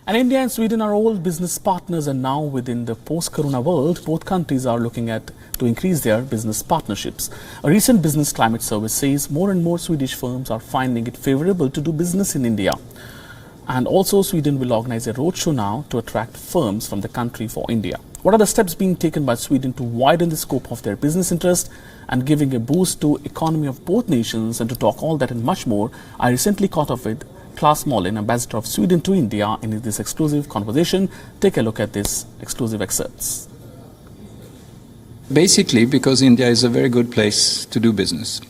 And India and Sweden are old business partners, and now within the post-corona world, both countries are looking at to increase their business partnerships. A recent business climate survey says more and more Swedish firms are finding it favorable to do business in India. And also Sweden will organize a roadshow now to attract firms from the country for India. What are the steps being taken by Sweden to widen the scope of their business interest and giving a boost to economy of both nations? And to talk all that and much more, I recently caught up with Klas Molin, ambassador of Sweden to India, in this exclusive conversation. Take a look at this exclusive excerpts. Basically, because India is a very good place to do business.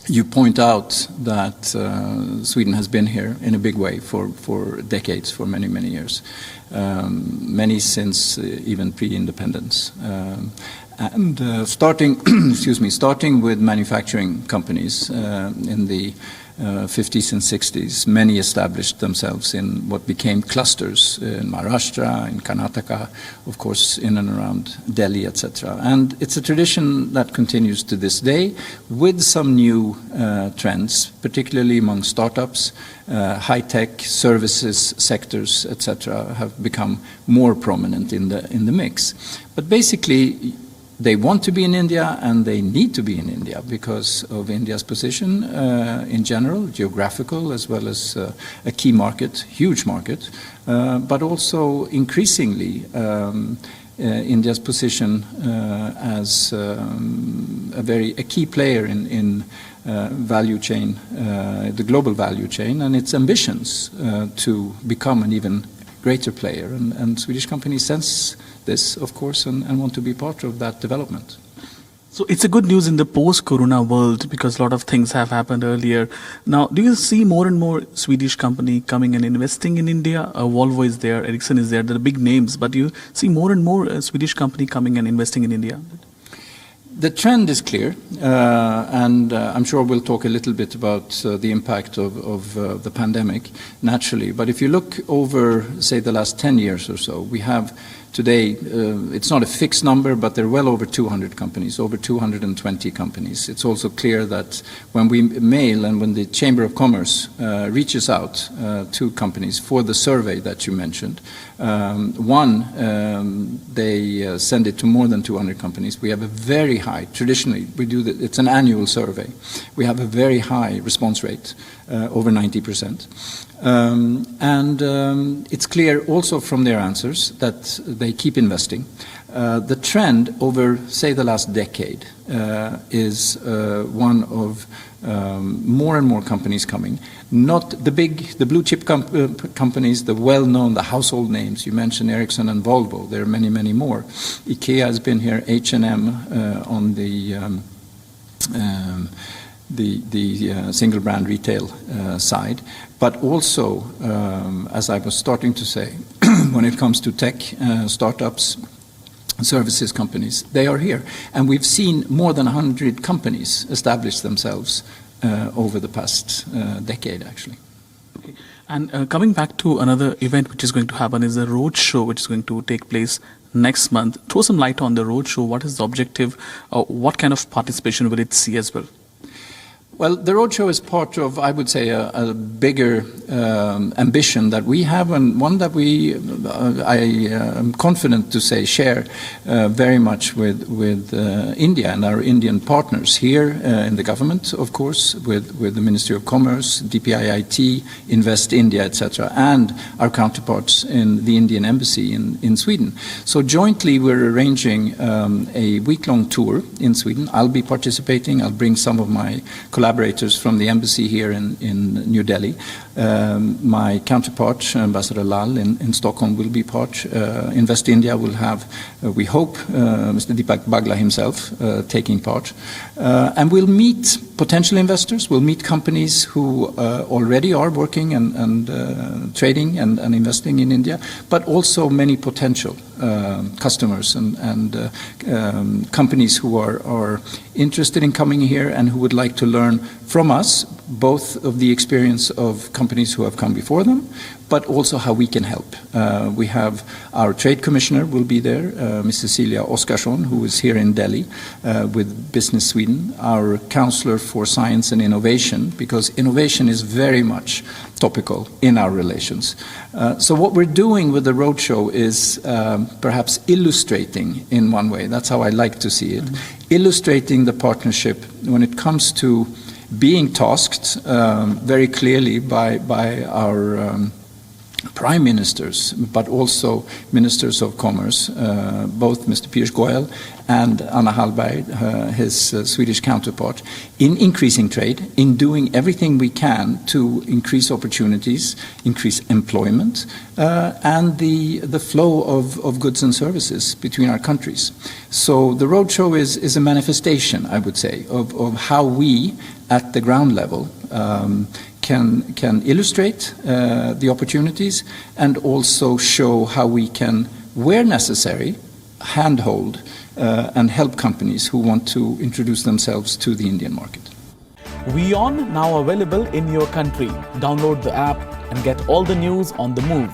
You point out that Sweden has been here in a big way for decades, for many, many years. Many since even pre-independence. Starting, starting with manufacturing companies in the 50s and 60s, many established themselves in what became clusters in Maharashtra, in Karnataka, of course in and around Delhi, etc. And it's a tradition that continues to this day with some new trends, particularly among startups, high-tech services sectors, etc. have become more prominent in the mix. But basically, they want to be in India and they need to be in India because of India's position in general, geographical as well as a key market, huge market, but also increasingly India's position as a key player in value chain, the global value chain, and its ambitions to become an even greater player. And Swedish companies sense this, of course, and want to be part of that development. So it's a good news in the post-corona world because a lot of things have happened earlier. Now, do you see more and more Swedish company coming and investing in India? Volvo is there, Ericsson is there, they're big names, but you see more and more Swedish company coming and investing in India? The trend is clear, and I'm sure we'll talk a little bit about the impact of the pandemic, naturally. But if you look over, say, the last 10 years or so, we have today, it's not a fixed number, but there are well over 200 companies, over 220 companies. It's also clear that when we mail and when the Chamber of Commerce reaches out to companies for the survey that you mentioned, they send it to more than 200 companies. We have a very high, traditionally, it's an annual survey. We have a very high response rate, over 90%. It's clear also from their answers that they keep investing. The trend over, say, the last decade is one of more and more companies coming. Not the blue chip companies, the well-known, the household names. You mentioned Ericsson and Volvo. There are many, many more. IKEA has been here, H&M on the single brand retail side, but also, as I was starting to say, when it comes to tech, startups, services companies, they are here. And we've seen more than 100 companies establish themselves over the past decade, actually. Okay. And coming back to another event which is going to happen is a road show which is going to take place next month. Throw some light on the road show. What is the objective? What kind of participation will it see as well? Well, the roadshow is part of, I would say, a bigger ambition that we have, and one that I am confident to say share very much with India and our Indian partners here in the government, of course, with the Ministry of Commerce, DPIIT, Invest India, etc., and our counterparts in the Indian Embassy in Sweden. So jointly, we're arranging a week-long tour in Sweden. I'll be participating. I'll bring some of my collaborators from the embassy here in New Delhi. My counterpart, Ambassador Lal in Stockholm, will be part. Invest India will have, we hope, Mr. Deepak Bagla himself taking part. And we'll meet potential investors, we'll meet companies who already are working and trading and investing in India, but also many potential customers and companies who are interested in coming here and who would like to learn from us both of the experience of companies who have come before them, but also how we can help. We have our trade commissioner will be there, Ms. Cecilia Oskarsson, who is here in Delhi with Business Sweden, our counselor for science and innovation, because innovation is very much topical in our relations. So what we're doing with the roadshow is perhaps illustrating in one way, that's how I like to see it, illustrating the partnership when it comes to being tasked very clearly by our prime ministers, but also ministers of commerce, both Mr. Piyush Goyal and Anna Hallberg, his Swedish counterpart, in increasing trade, in doing everything we can to increase opportunities, increase employment, and the flow of goods and services between our countries. So the roadshow is a manifestation, I would say, of how we, at the ground level, can illustrate the opportunities and also show how we can, where necessary, handhold and help companies who want to introduce themselves to the Indian market. WION now available in your country. Download the app and get all the news on the move.